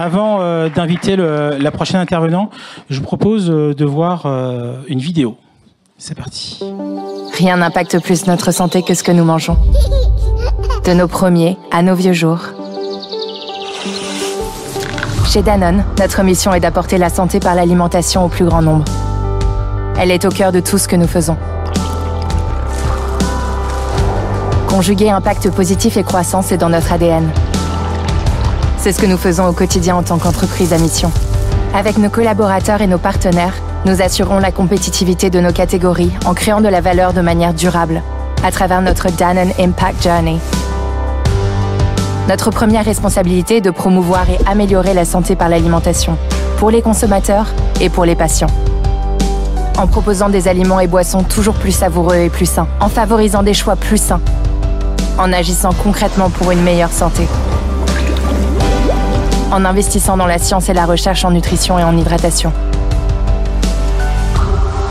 Avant d'inviter la prochaine intervenant, je vous propose de voir une vidéo. C'est parti. Rien n'impacte plus notre santé que ce que nous mangeons. De nos premiers à nos vieux jours. Chez Danone, notre mission est d'apporter la santé par l'alimentation au plus grand nombre. Elle est au cœur de tout ce que nous faisons. Conjuguer impact positif et croissance est dans notre ADN. C'est ce que nous faisons au quotidien en tant qu'entreprise à mission. Avec nos collaborateurs et nos partenaires, nous assurons la compétitivité de nos catégories en créant de la valeur de manière durable, à travers notre Danone Impact Journey. Notre première responsabilité est de promouvoir et améliorer la santé par l'alimentation, pour les consommateurs et pour les patients. En proposant des aliments et boissons toujours plus savoureux et plus sains, en favorisant des choix plus sains, en agissant concrètement pour une meilleure santé, en investissant dans la science et la recherche en nutrition et en hydratation.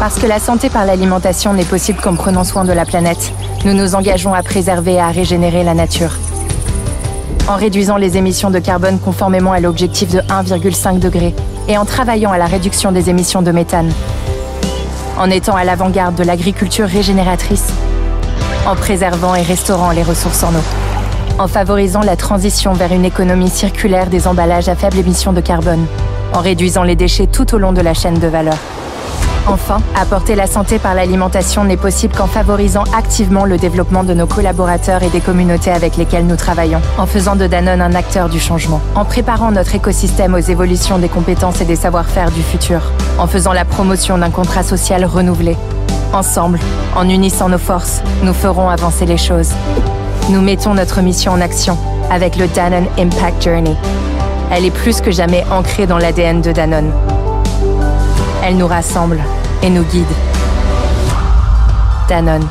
Parce que la santé par l'alimentation n'est possible qu'en prenant soin de la planète, nous nous engageons à préserver et à régénérer la nature. En réduisant les émissions de carbone conformément à l'objectif de 1,5 degré et en travaillant à la réduction des émissions de méthane. En étant à l'avant-garde de l'agriculture régénératrice, en préservant et restaurant les ressources en eau, en favorisant la transition vers une économie circulaire des emballages à faible émission de carbone, en réduisant les déchets tout au long de la chaîne de valeur. Enfin, apporter la santé par l'alimentation n'est possible qu'en favorisant activement le développement de nos collaborateurs et des communautés avec lesquelles nous travaillons, en faisant de Danone un acteur du changement, en préparant notre écosystème aux évolutions des compétences et des savoir-faire du futur, en faisant la promotion d'un contrat social renouvelé. Ensemble, en unissant nos forces, nous ferons avancer les choses. Nous mettons notre mission en action avec le Danone Impact Journey. Elle est plus que jamais ancrée dans l'ADN de Danone. Elle nous rassemble et nous guide. Danone.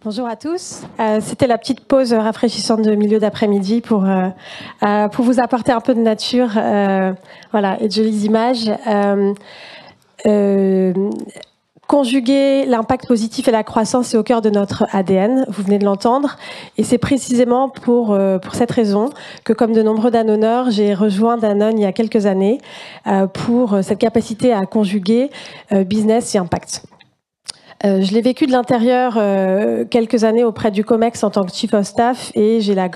Bonjour à tous. C'était la petite pause rafraîchissante de milieu d'après-midi pour vous apporter un peu de nature, voilà, et de jolies images. Conjuguer l'impact positif et la croissance est au cœur de notre ADN, vous venez de l'entendre, et c'est précisément pour cette raison que, comme de nombreux Danoneurs, j'ai rejoint Danone il y a quelques années pour cette capacité à conjuguer business et impact. Je l'ai vécu de l'intérieur quelques années auprès du COMEX en tant que Chief of Staff, et j'ai le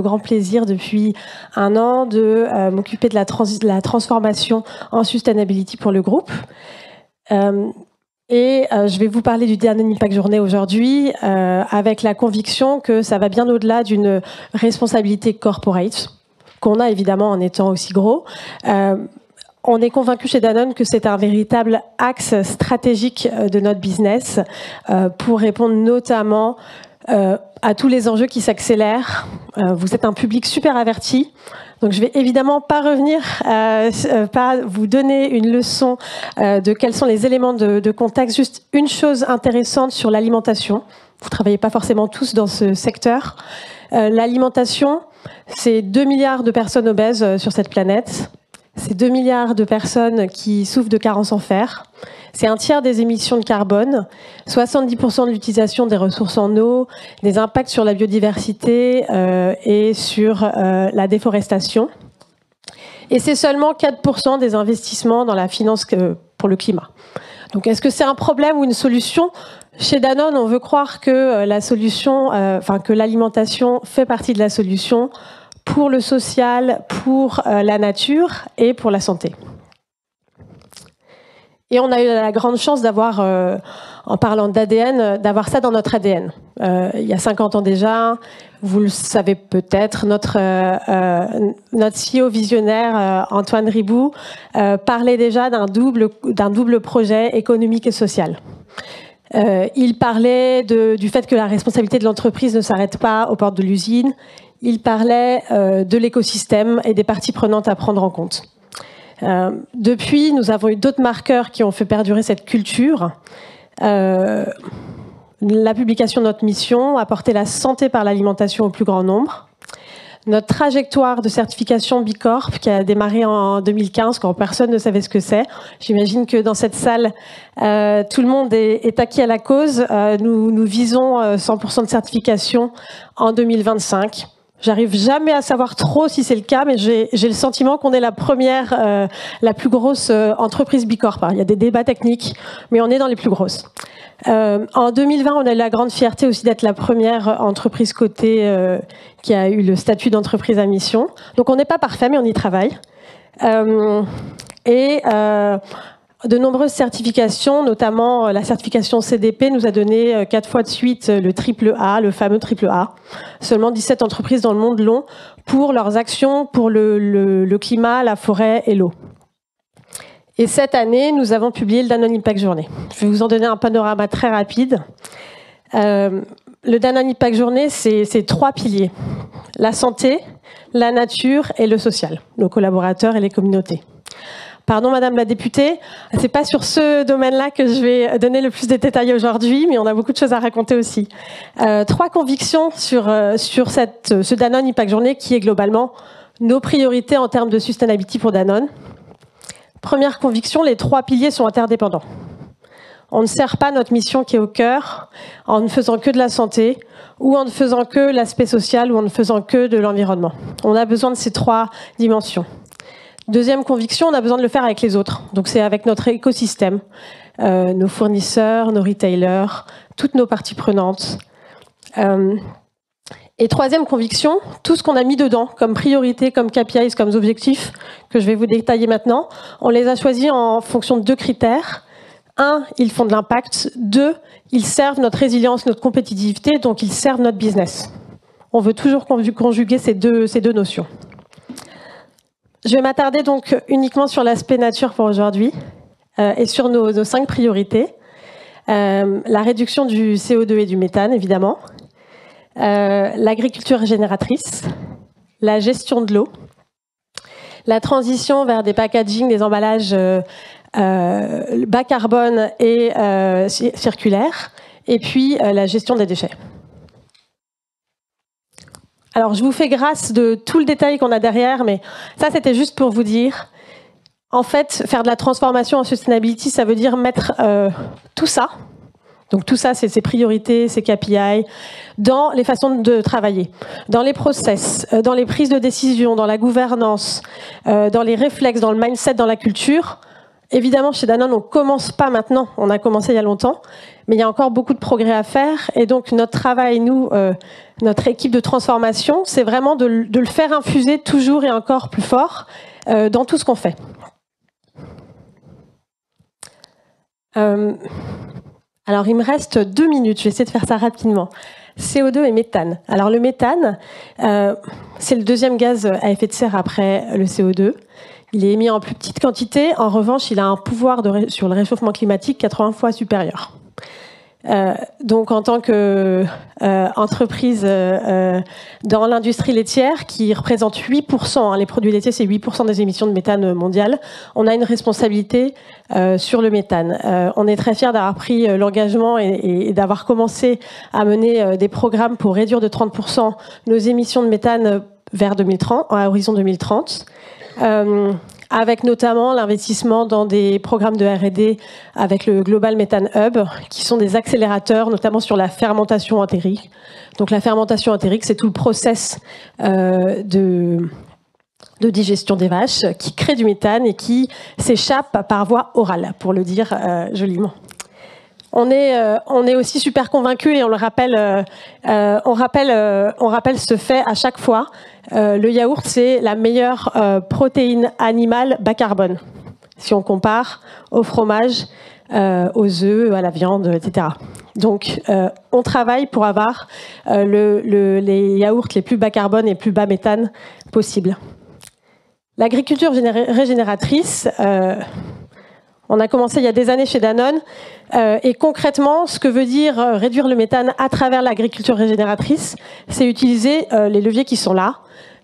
grand plaisir depuis un an de m'occuper de la transformation en sustainability pour le groupe. Et je vais vous parler du Danone Impact Journey aujourd'hui avec la conviction que ça va bien au-delà d'une responsabilité corporate, qu'on a évidemment en étant aussi gros. On est convaincu chez Danone que c'est un véritable axe stratégique de notre business pour répondre notamment à tous les enjeux qui s'accélèrent. Vous êtes un public super averti. Donc je vais évidemment pas revenir, pas vous donner une leçon de quels sont les éléments de contexte. Juste une chose intéressante sur l'alimentation. Vous travaillez pas forcément tous dans ce secteur. L'alimentation, c'est 2 milliards de personnes obèses sur cette planète. C'est 2 milliards de personnes qui souffrent de carences en fer. C'est un tiers des émissions de carbone, 70% de l'utilisation des ressources en eau, des impacts sur la biodiversité et sur la déforestation. Et c'est seulement 4% des investissements dans la finance pour le climat. Donc est-ce que c'est un problème ou une solution ? Chez Danone, on veut croire que la solution, que l'alimentation fait partie de la solution pour le social, pour la nature et pour la santé. Et on a eu la grande chance d'avoir, en parlant d'ADN, d'avoir ça dans notre ADN. Il y a 50 ans déjà, vous le savez peut-être, notre CEO visionnaire, Antoine Riboud, parlait déjà d'un double projet économique et social. Il parlait du fait que la responsabilité de l'entreprise ne s'arrête pas aux portes de l'usine. Il parlait de l'écosystème et des parties prenantes à prendre en compte. Depuis, nous avons eu d'autres marqueurs qui ont fait perdurer cette culture. La publication de notre mission, apporter la santé par l'alimentation au plus grand nombre. notre trajectoire de certification B Corp qui a démarré en 2015 quand personne ne savait ce que c'est. J'imagine que dans cette salle, tout le monde est acquis à la cause. Nous visons 100% de certification en 2025. J'arrive jamais à savoir trop si c'est le cas, mais j'ai le sentiment qu'on est la première, la plus grosse entreprise B Corp. Il y a des débats techniques, mais on est dans les plus grosses. En 2020, on a eu la grande fierté aussi d'être la première entreprise cotée qui a eu le statut d'entreprise à mission. Donc on n'est pas parfait, mais on y travaille. De nombreuses certifications, notamment la certification CDP, nous a donné 4 fois de suite le triple A, le fameux triple A. Seulement 17 entreprises dans le monde l'ont pour leurs actions pour le climat, la forêt et l'eau. Et cette année, nous avons publié le Danone Impact Journée. Je vais vous en donner un panorama très rapide. Le Danone Impact Journée, c'est 3 piliers. La santé, la nature et le social, nos collaborateurs et les communautés. Pardon, Madame la députée, c'est pas sur ce domaine-là que je vais donner le plus de détails aujourd'hui, mais on a beaucoup de choses à raconter aussi. 3 convictions sur ce Danone Impact Journée qui est globalement nos priorités en termes de sustainability pour Danone. Première conviction, les 3 piliers sont interdépendants. On ne sert pas notre mission qui est au cœur en ne faisant que de la santé ou en ne faisant que l'aspect social ou en ne faisant que de l'environnement. On a besoin de ces 3 dimensions. Deuxième conviction, on a besoin de le faire avec les autres. Donc c'est avec notre écosystème, nos fournisseurs, nos retailers, toutes nos parties prenantes. Et troisième conviction, tout ce qu'on a mis dedans comme priorité, comme KPIs, comme objectifs, que je vais vous détailler maintenant, on les a choisis en fonction de 2 critères. 1, ils font de l'impact. 2, ils servent notre résilience, notre compétitivité, donc ils servent notre business. On veut toujours conjuguer ces deux notions. Je vais m'attarder donc uniquement sur l'aspect nature pour aujourd'hui et sur nos 5 priorités. La réduction du CO2 et du méthane, évidemment. L'agriculture régénératrice, la gestion de l'eau, la transition vers des packaging, des emballages bas carbone et circulaires, et puis la gestion des déchets. Alors, je vous fais grâce de tout le détail qu'on a derrière, mais ça, c'était juste pour vous dire, en fait, faire de la transformation en sustainability, ça veut dire mettre tout ça. Donc tout ça, c'est ses priorités, ses KPI, dans les façons de travailler, dans les process, dans les prises de décision, dans la gouvernance, dans les réflexes, dans le mindset, dans la culture. Évidemment, chez Danone, on ne commence pas maintenant, on a commencé il y a longtemps, mais il y a encore beaucoup de progrès à faire. Et donc notre travail, nous, notre équipe de transformation, c'est vraiment de le faire infuser toujours et encore plus fort dans tout ce qu'on fait. Alors, il me reste 2 minutes, je vais essayer de faire ça rapidement. CO2 et méthane. Alors, le méthane, c'est le 2e gaz à effet de serre après le CO2. Il est émis en plus petite quantité. En revanche, il a un pouvoir sur le réchauffement climatique 80 fois supérieur. Donc, en tant qu'entreprise dans l'industrie laitière, qui représente 8%, les produits laitiers, c'est 8% des émissions de méthane mondiales, on a une responsabilité sur le méthane. On est très fiers d'avoir pris l'engagement et d'avoir commencé à mener des programmes pour réduire de 30% nos émissions de méthane vers 2030, à horizon 2030. Avec notamment l'investissement dans des programmes de R&D avec le Global Methane Hub, qui sont des accélérateurs, notamment sur la fermentation entérique. Donc la fermentation entérique, c'est tout le process de digestion des vaches qui crée du méthane et qui s'échappe par voie orale, pour le dire joliment. On est aussi super convaincus et on le rappelle, on rappelle ce fait à chaque fois. Le yaourt, c'est la meilleure protéine animale bas carbone, si on compare au fromage, aux œufs, à la viande, etc. Donc, on travaille pour avoir les yaourts les plus bas carbone et plus bas méthane possibles. L'agriculture régénératrice, on a commencé il y a des années chez Danone, et concrètement, ce que veut dire réduire le méthane à travers l'agriculture régénératrice, c'est utiliser les leviers qui sont là,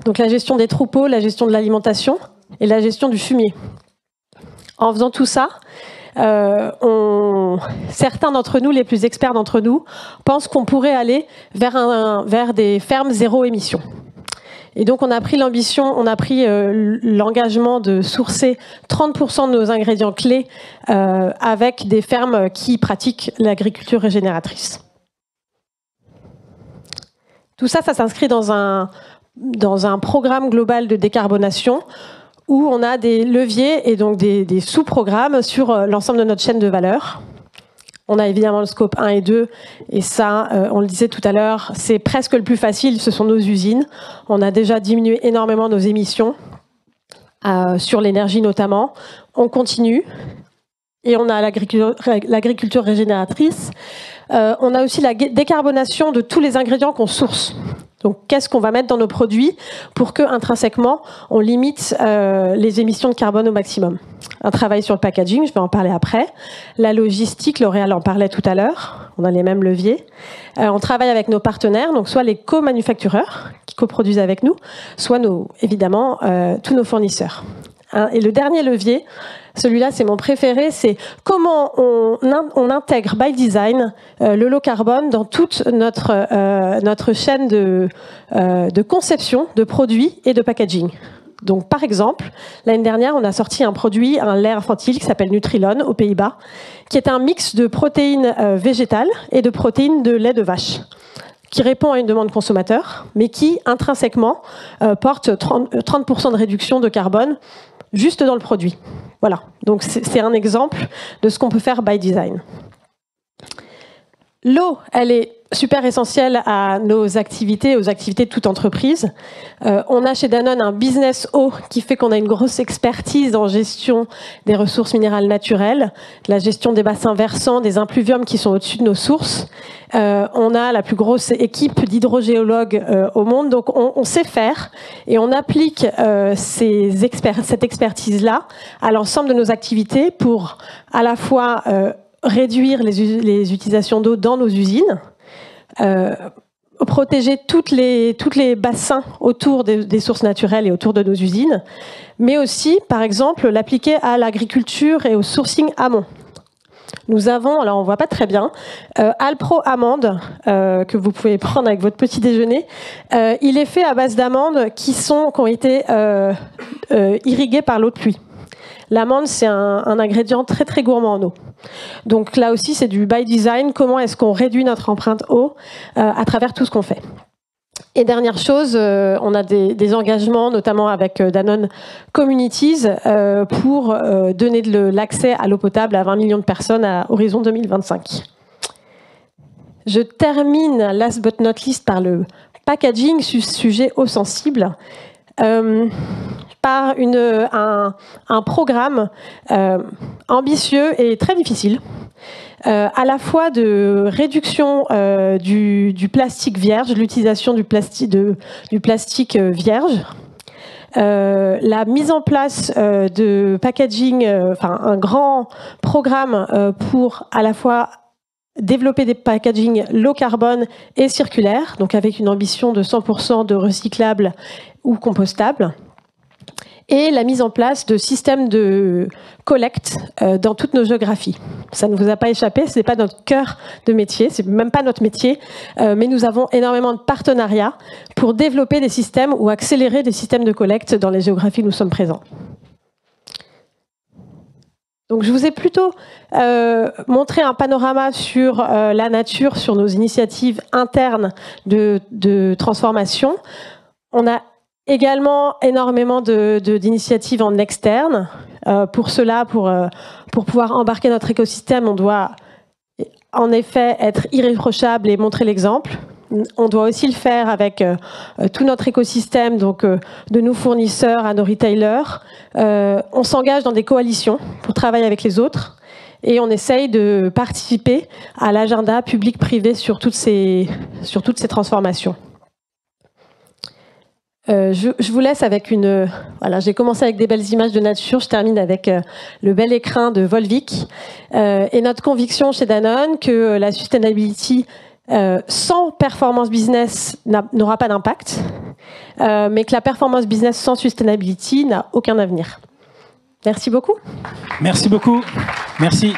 donc la gestion des troupeaux, la gestion de l'alimentation et la gestion du fumier. En faisant tout ça, certains d'entre nous, les plus experts d'entre nous, pensent qu'on pourrait aller vers des fermes zéro émission. Et donc, on a pris l'engagement de sourcer 30% de nos ingrédients clés avec des fermes qui pratiquent l'agriculture régénératrice. Tout ça, ça s'inscrit dans un programme global de décarbonation où on a des leviers et donc des sous-programmes sur l'ensemble de notre chaîne de valeur. On a évidemment le scope 1 et 2, et ça, on le disait tout à l'heure, c'est presque le plus facile, ce sont nos usines. On a déjà diminué énormément nos émissions, sur l'énergie notamment. On continue, et on a l'agriculture régénératrice. On a aussi la décarbonation de tous les ingrédients qu'on source. Donc, qu'est-ce qu'on va mettre dans nos produits pour que, intrinsèquement, on limite les émissions de carbone au maximum. Un travail sur le packaging, je vais en parler après. La logistique, L'Oréal en parlait tout à l'heure. On a les mêmes leviers. On travaille avec nos partenaires, donc soit les co-manufactureurs qui coproduisent avec nous, soit évidemment tous nos fournisseurs. Et le dernier levier, celui-là c'est mon préféré, c'est comment on intègre by design le low carbone dans toute notre chaîne de conception de produits et de packaging. Donc par exemple, l'année dernière, on a sorti un produit, un lait infantile qui s'appelle Nutrilon aux Pays-Bas, qui est un mix de protéines végétales et de protéines de lait de vache, qui répond à une demande consommateur, mais qui intrinsèquement porte 30% de réduction de carbone juste dans le produit. Voilà, donc c'est un exemple de ce qu'on peut faire by design. L'eau, elle est super essentielle à nos activités, aux activités de toute entreprise. On a chez Danone un business eau qui fait qu'on a une grosse expertise en gestion des ressources minérales naturelles, la gestion des bassins versants, des impluviums qui sont au-dessus de nos sources. On a la plus grosse équipe d'hydrogéologues au monde, donc on sait faire et on applique cette expertise-là à l'ensemble de nos activités pour à la fois réduire les utilisations d'eau dans nos usines, protéger tous les bassins autour des sources naturelles et autour de nos usines, mais aussi, par exemple, l'appliquer à l'agriculture et au sourcing amont. Nous avons, alors on ne voit pas très bien, Alpro Amande, que vous pouvez prendre avec votre petit déjeuner. Il est fait à base d'amandes qui ont été irriguées par l'eau de pluie. L'amande, c'est un ingrédient très très gourmand en eau. Donc là aussi, c'est du by design. Comment est-ce qu'on réduit notre empreinte eau à travers tout ce qu'on fait? Et dernière chose, on a des engagements, notamment avec Danone Communities, pour donner l'accès à l'eau potable à 20 millions de personnes à horizon 2025. Je termine, last but not least, par le packaging, sujet eau sensible. Par un programme ambitieux et très difficile, à la fois de réduction du plastique vierge, l'utilisation du plastique vierge, la mise en place de packaging, un grand programme pour à la fois développer des packaging low carbone et circulaires, donc avec une ambition de 100% de recyclables ou compostables, et la mise en place de systèmes de collecte dans toutes nos géographies. Ça ne vous a pas échappé, ce n'est pas notre cœur de métier, c'est même pas notre métier, mais nous avons énormément de partenariats pour développer des systèmes ou accélérer des systèmes de collecte dans les géographies où nous sommes présents. Donc je vous ai plutôt montré un panorama sur la nature, sur nos initiatives internes de transformation. On a également énormément d'initiatives en externe. Pour cela, pour pouvoir embarquer notre écosystème, on doit en effet être irréprochable et montrer l'exemple. On doit aussi le faire avec tout notre écosystème, donc de nos fournisseurs à nos retailers. On s'engage dans des coalitions pour travailler avec les autres et on essaye de participer à l'agenda public-privé sur toutes ces transformations. Je vous laisse avec voilà, j'ai commencé avec des belles images de nature, je termine avec le bel écrin de Volvic et notre conviction chez Danone que la sustainability sans performance business n'aura pas d'impact, mais que la performance business sans sustainability n'a aucun avenir. Merci beaucoup. Merci beaucoup. Merci.